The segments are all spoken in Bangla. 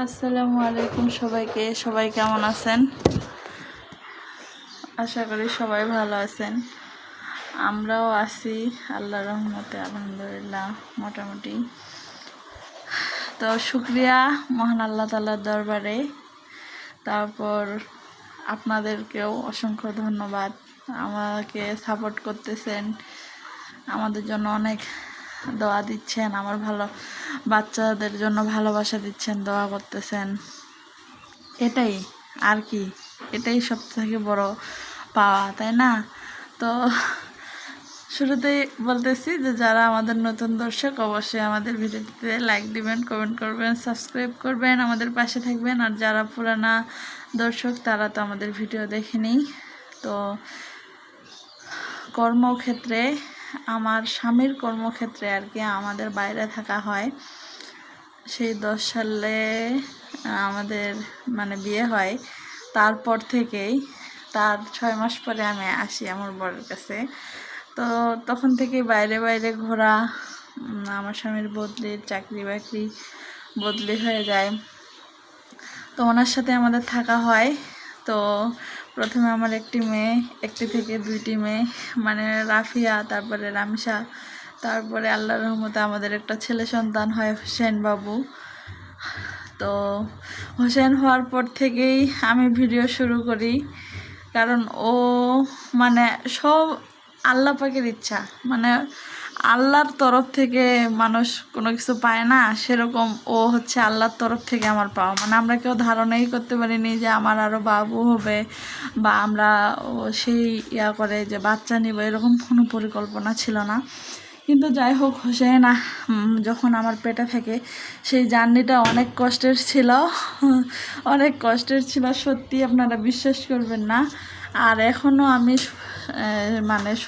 আসসালামু আলাইকুম সবাইকে। সবাই কেমন আছেন? আশা করি সবাই ভালো আছেন। আমরাও আছি আল্লাহর রহমতে, আলহামদুলিল্লাহ মোটামুটি। তো শুকরিয়া মহান আল্লাহ তাআলার দরবারে। তারপর আপনাদেরকেও অসংখ্য ধন্যবাদ, আমাকে সাপোর্ট করতেছেন, আমাদের জন্য অনেক দোয়া দিচ্ছেন, আমার ভালো বাচ্চাদের জন্য ভালোবাসা দিচ্ছেন, দোয়া করতেছেন। এটাই আর কি, এটাই সব থেকে বড় পাওয়া, তাই না? তো শুরুতেই বলতেছি যে যারা আমাদের নতুন দর্শক অবশ্যই আমাদের ভিডিওটিতে লাইক দিবেন, কমেন্ট করবেন, সাবস্ক্রাইব করবেন, আমাদের পাশে থাকবেন। আর যারা পুরানা দর্শক তারা তো আমাদের ভিডিও দেখেনি। তো কর্মক্ষেত্রে, আমার স্বামীর কর্মক্ষেত্রে আর কি আমাদের বাইরে থাকা হয়। সেই 10 সালে আমাদের বিয়ে হয়। তারপর থেকেই তার 6 মাস পরে আমি আসি আমার বরের কাছে। তো তখন থেকে বাইরে বাইরে ঘোরা, আমার স্বামীর বদলির চাকরি বাকরি বদলি হয়ে যায়। তো ওনার সাথে আমাদের থাকা হয়। তো প্রথমে আমার একটি মেয়ে, একটি থেকে 2টি মেয়ে, রাফিয়া, তারপরে রামিসা, তারপরে আল্লাহর রহমতে আমাদের একটা ছেলে সন্তান হয়, হোসেন বাবু। তো হোসেন হওয়ার পর থেকেই আমি ভিডিও শুরু করি, কারণ ও সব আল্লাহ পাকের ইচ্ছা। আল্লাহর তরফ থেকে মানুষ কোনো কিছু পায় না, সেরকম ও হচ্ছে আল্লাহর তরফ থেকে আমার পাওয়া। আমরা কেউ ধারণাই করতে পারিনি যে আমার আরও বাবু হবে, বা আমরা সেই করে যে বাচ্চা নিব, এরকম কোনো পরিকল্পনা ছিল না। কিন্তু যাই হোক, হোসেন যখন আমার পেটে থাকে সেই জার্নিটা অনেক কষ্টের ছিল, অনেক কষ্টের ছিল, সত্যি আপনারা বিশ্বাস করবেন না। আর এখনও আমি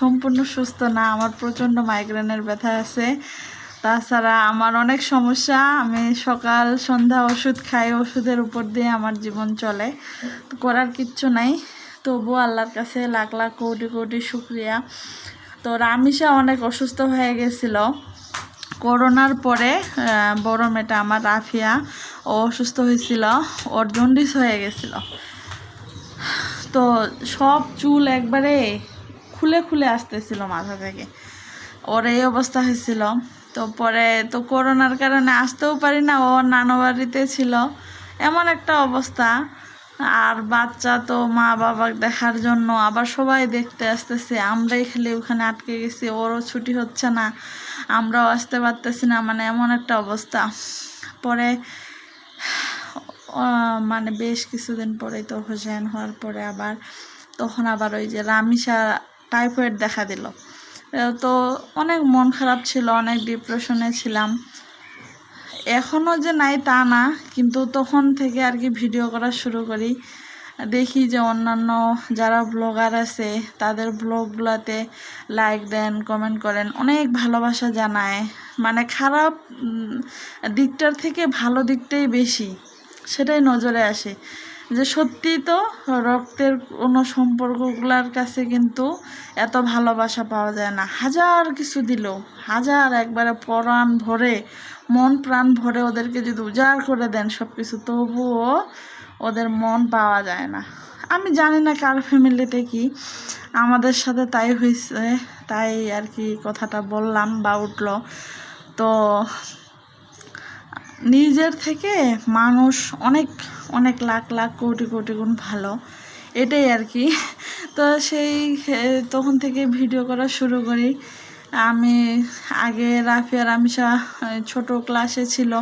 সম্পূর্ণ সুস্থ না, আমার প্রচণ্ড মাইগ্রেনের ব্যথা আছে। তাছাড়া আমার অনেক সমস্যা, আমি সকাল সন্ধ্যা ওষুধ খাই, ওষুধের উপর দিয়ে আমার জীবন চলে। তো করার কিচ্ছু নাই, তবুও আল্লাহর কাছে লাখ লাখ কোটি কোটি শুকরিয়া। তো রামিসা অনেক অসুস্থ হয়ে গেছিল করোনার পরে। বড় মেয়েটা আমার রাফিয়া, ও অসুস্থ হয়েছিল, ওর জন্ডিস হয়ে গেছিল। তো সব চুল একবারে খুলে খুলে আসতেছিল মাথা থেকে, ওর এই অবস্থা হয়েছিল। তো পরে তো করোনার কারণে আসতেও পারি না, ও নানু বাড়িতে ছিল, এমন একটা অবস্থা। আর বাচ্চা তো মা বাবা দেখার জন্য আবার সবাই দেখতে আসতেছে, আমরাই খালি ওখানে আটকে গেছি, ওরও ছুটি হচ্ছে না, আমরাও আসতে পারতেছি না, এমন একটা অবস্থা। পরে বেশ কিছুদিন পরেই তো হোসেন হওয়ার পরে তখন আবার ওই যে রামিসা টাইফয়েড দেখা দিল। তো অনেক মন খারাপ ছিল, অনেক ডিপ্রেশনে ছিলাম। এখনও যে নাই তা না, কিন্তু তখন থেকে আর কি ভিডিও করা শুরু করি। দেখি যে অন্যান্য যারা ব্লগার আছে তাদের ব্লগগুলোতে লাইক দেন, কমেন্ট করেন, অনেক ভালোবাসা জানায়। খারাপ দিকটার থেকে ভালো দিকটাই বেশি, সেটাই নজরে আসে। যে সত্যি তো রক্তের কোনো সম্পর্কগুলোর কাছে কিন্তু এত ভালোবাসা পাওয়া যায় না। হাজার কিছু দিলেও, হাজার একবারে প্রাণ ভরে, মন প্রাণ ভরে ওদেরকে যদি উজাড় করে দেন সব কিছু, তবুও ওদের মন পাওয়া যায় না। আমি জানি না কার ফ্যামিলিতে কি, আমাদের সাথে তাই হয়েছে, তাই আর কি কথাটা বললাম বা উঠলো। তো নিজের থেকে মানুষ অনেক অনেক লাখ লাখ কোটি কোটি গুণ ভালো, এটাই আর কি। তো তখন থেকে ভিডিও করা শুরু করি। আমি আগে রাফিয়া রামিসা ছোট ক্লাসে ছিল,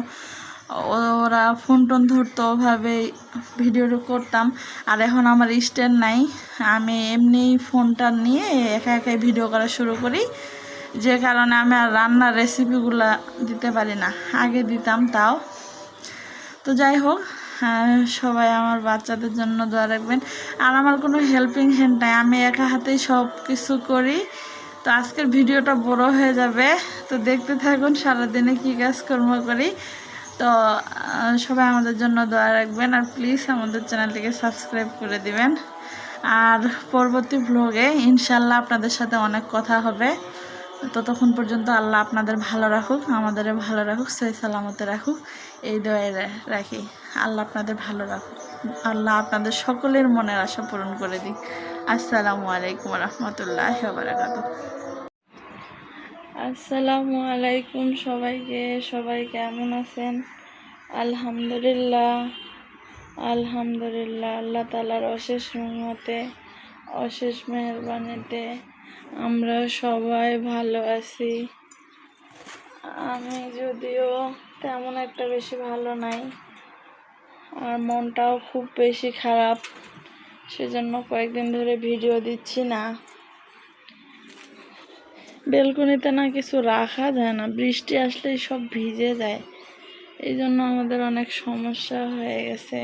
ওরা ফোন টোন ধরতো, ওভাবে ভিডিও করতাম। আর এখন আমার স্ট্যান্ড নাই, আমি এমনি ফোনটা নিয়ে একা একাই ভিডিও করা শুরু করি, যে কারণে আমি আর রান্নার রেসিপিগুলো দিতে পারি না, আগে দিতাম তাও। তো যাই হোক, সবাই আমার বাচ্চাদের জন্য দোয়া রাখবেন। আর আমার কোনো হেল্পিং হ্যান্ড নাই, আমি একা হাতেই সব কিছু করি। তো আজকের ভিডিওটা বড় হয়ে যাবে, তো দেখতে থাকুন সারাদিনে কী কাজকর্ম করি। তো সবাই আমাদের জন্য দোয়া রাখবেন, আর প্লিজ আমাদের চ্যানেলটিকে সাবস্ক্রাইব করে দিবেন। আর পরবর্তী ব্লগে ইনশাল্লাহ আপনাদের সাথে অনেক কথা হবে। ততক্ষণ পর্যন্ত আল্লাহ আপনাদের ভালো রাখুক, আমাদের ভালো রাখুক, সহি সালামতে রাখুক, এই দোয়াই রাখি। আল্লাহ আপনাদের ভালো রাখুক, আল্লাহ আপনাদের সকলের মনের আশা পূরণ করে দিক। আসসালামু আলাইকুম রহমতুল্লাহ বারাকাতুহু। আসসালামু আলাইকুম সবাইকে। সবাই কেমন আছেন? আলহামদুলিল্লাহ, আলহামদুলিল্লাহ। আল্লাহ তাআলার অশেষ রহমতে, অশেষ মেহেরবানিতে আমরা সবাই ভালো আছি। আমি যদিও তেমন একটা বেশি ভালো নাই, আর মনটাও খুব বেশি খারাপ, সেজন্য কয়েকদিন ধরে ভিডিও দিচ্ছি না। বেলকনিতে না কিছু রাখা যায় না, বৃষ্টি আসলেই সব ভিজে যায়, এই জন্য আমাদের অনেক সমস্যা হয়ে গেছে।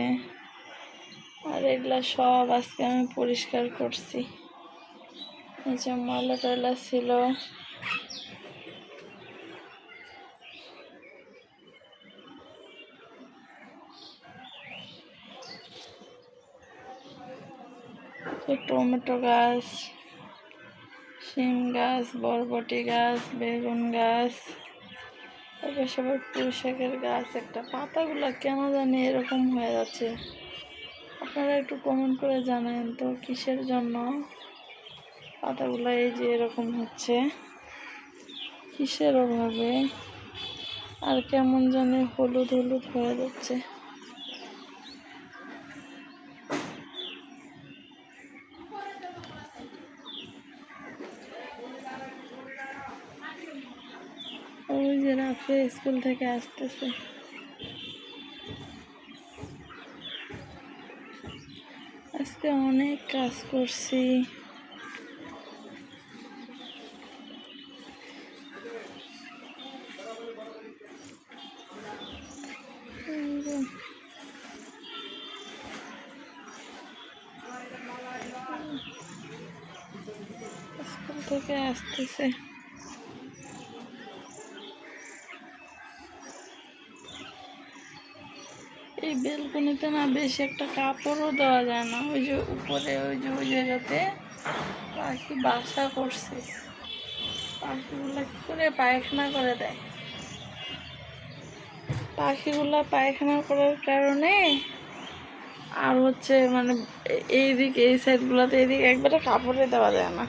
আর এগুলা সব আজকে আমি পরিষ্কার করছি। এই যে ময়লা টয়লা ছিল, টমেটো গাছ, শিম গাছ, বরবটি গাছ, বেগুন গাছ, তারপর সবার পুঁই শাকের গাছ। একটা পাতাগুলো কেন জানি এরকম হয়ে যাচ্ছে, আপনারা একটু কমেন্ট করে জানান তো কিসের জন্য পাতাগুলো এই যে এরকম হচ্ছে, কিসের অভাবে। আর কেমন জানি হলুদ হলুদ হয়ে যাচ্ছে। ওই যে রাফে স্কুল থেকে আসতেছে। আজকে অনেক কাজ করছি। স্কুল থেকে আসতেছে। এই বেলকনিতে না বেশি একটা কাপড়ও দেওয়া যায় না, ওই যে উপরে ওই জায়গাতে পাখি বাসা করছে, পাখিগুলা কি করে পায়খানা করে দেয়। পাখিগুলা পায়খানা করার কারণে আর হচ্ছে মানে এইদিকে এই সাইডগুলোতে এইদিকে একবারে কাপড়ে দেওয়া যায় না।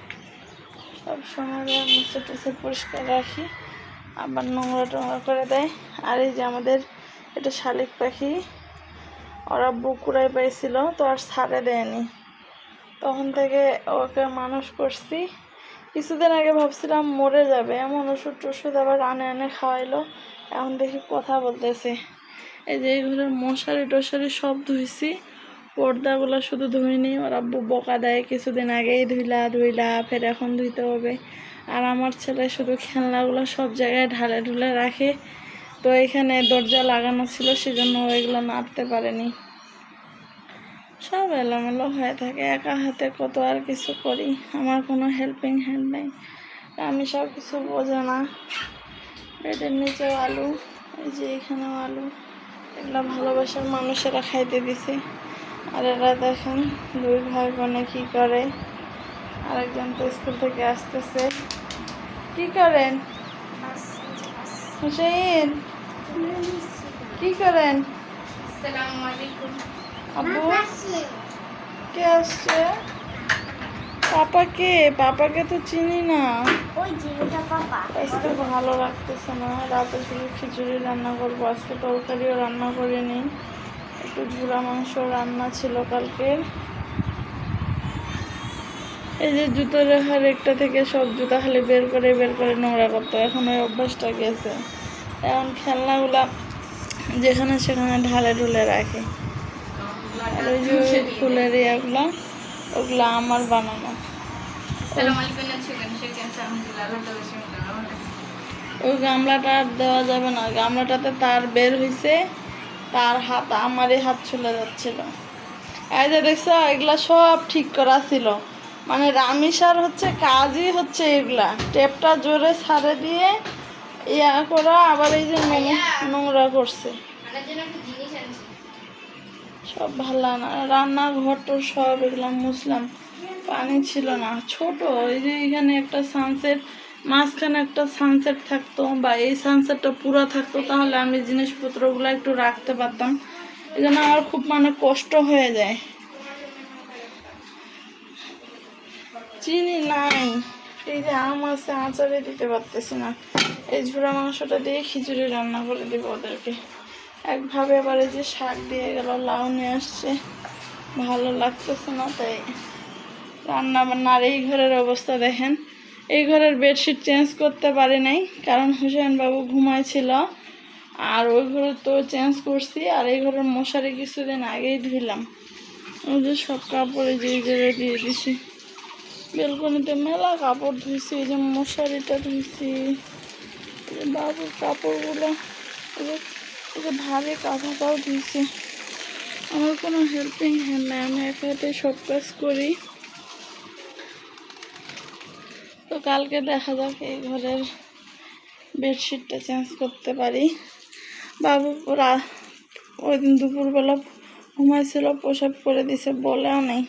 সব সময় মুছে টুছে পরিষ্কার রাখি, আবার নোংরা টোংরা করে দেয়। আর এই যে আমাদের এটা শালিক পাখি, ওরা বকুড়ায় পাইছিল তো আর ছাড়ে দেয়নি, তখন থেকে ওকে মানুষ করছি। কিছুদিন আগে ভাবছিলাম মরে যাবে, এমন ওষুধ টষুধ আবার আনে খাওয়াইলো, এখন দেখি কথা বলতেছে। এই যে এই ঘরের মশারি টশারি সব ধুইছি, পর্দাগুলো শুধু ধুইনি, ওর আব্বু বকা দেয় কিছুদিন আগেই ধুইলা ফের এখন ধুইতে হবে। আর আমার ছেলে শুধু খেলনাগুলো সব জায়গায় ঢালে ঢুলে রাখে, তো এখানে দরজা লাগানো ছিল সেজন্য ওইগুলো নাড়তে পারেনি, সব এলোমেলো হয়ে থাকে। একা হাতে কত আর কিছু করি, আমার কোনো হেল্পিং হ্যান্ড নেই, আমি সব কিছু বোঝে না। বেডের নিচেও আলু, এই যে এখানেও আলু, এগুলো ভালোবাসার মানুষেরা খাইতে দিছে। আর এরা দেখেন দুই ভাই বোনে কী করে। আরেকজন তো স্কুল থেকে আসতেছে। কি করেন হুসেইন, কি করেন? আব্বু কে আসছে? পাপাকে তো চিনি না। আজকে ভালো লাগতেছে না, রাতে শুধু খিচুড়ি রান্না করবো, আজকে তরকারিও রান্না করিনি, একটু ঝুরা মাংস রান্না ছিল কালকে। এই যে জুতো রেখার একটা থেকে সব জুতা খালি বের করে নোংরা করতো, এখন ওই অভ্যাসটা গেছে। এখন খেলনাগুলা যেখানে সেখানে ঢালে ঢুলে রাখে। আর ওই যে ফুলের ইয়াগুলো, ওগুলো আমার বানানো। ওই গামলাটা আর দেওয়া যাবে না, গামলাটাতে তার বের হয়েছে, তার হাত আমারই হাত চলে যাচ্ছিল। এই যে দেখছো এগুলা সব ঠিক করা ছিল, মানে রামিসার হচ্ছে কাজই হচ্ছে এগুলা, টেপটা জোরে ছাড়ে দিয়ে ইয়া করা, আবার এই যে নোংরা করছে সব। ভালো না, রান্নাঘরটার সব এগুলা মুছলাম, পানি ছিল না। ছোট এই যে এখানে একটা সানসেট মাঝখানে একটা সানসেট থাকতো বা এই সানসেটটা পুরো থাকতো, তাহলে আমি জিনিসপত্রগুলো একটু রাখতে পারতাম। এই জন্য আমার খুব মানে কষ্ট হয়ে যায়। চিনি নাই, এই যে আম আছে, আচারে দিতে পারতেছি না। এই ঝুড়া মাংসটা দিয়ে খিচুড়ি রান্না করে দিব ওদেরকে। একভাবে আবার এই যে শাক দিয়ে গেল, লাউ নিয়ে আসছে, ভালো লাগতেছে না, তাই রান্না বান্না। আর এই ঘরের অবস্থা দেখেন, এই ঘরের বেডশিট চেঞ্জ করতে পারি নাই, কারণ হুসেন বাবু ঘুমাইছিল। আর ওই ঘরে তো চেঞ্জ করছি, আর এই ঘরের মশারি কিছুদিন আগেই ধুইলাম। ওই যে সব কাপড় এই যে এই জায়গায় দিয়ে দিছি। বেলকনিতে মেলা কাপড় ধুইছি, এই যে মশারিটা ধুইছি, বাবুর কাপড়গুলো, এই যে ভারী কাপড়টাও ধুইছি। আমার কোনো হেল্পিং হ্যান্ড নাই, আমি একা হাতে সব কাজ করি। তো কালকে দেখা যাক এই ঘরের বেডশিটটা চেঞ্জ করতে পারি। বাবু ওই দিন দুপুরবেলা ঘুমাইছিল, প্রসাব করে দিছে, বলেও নেই।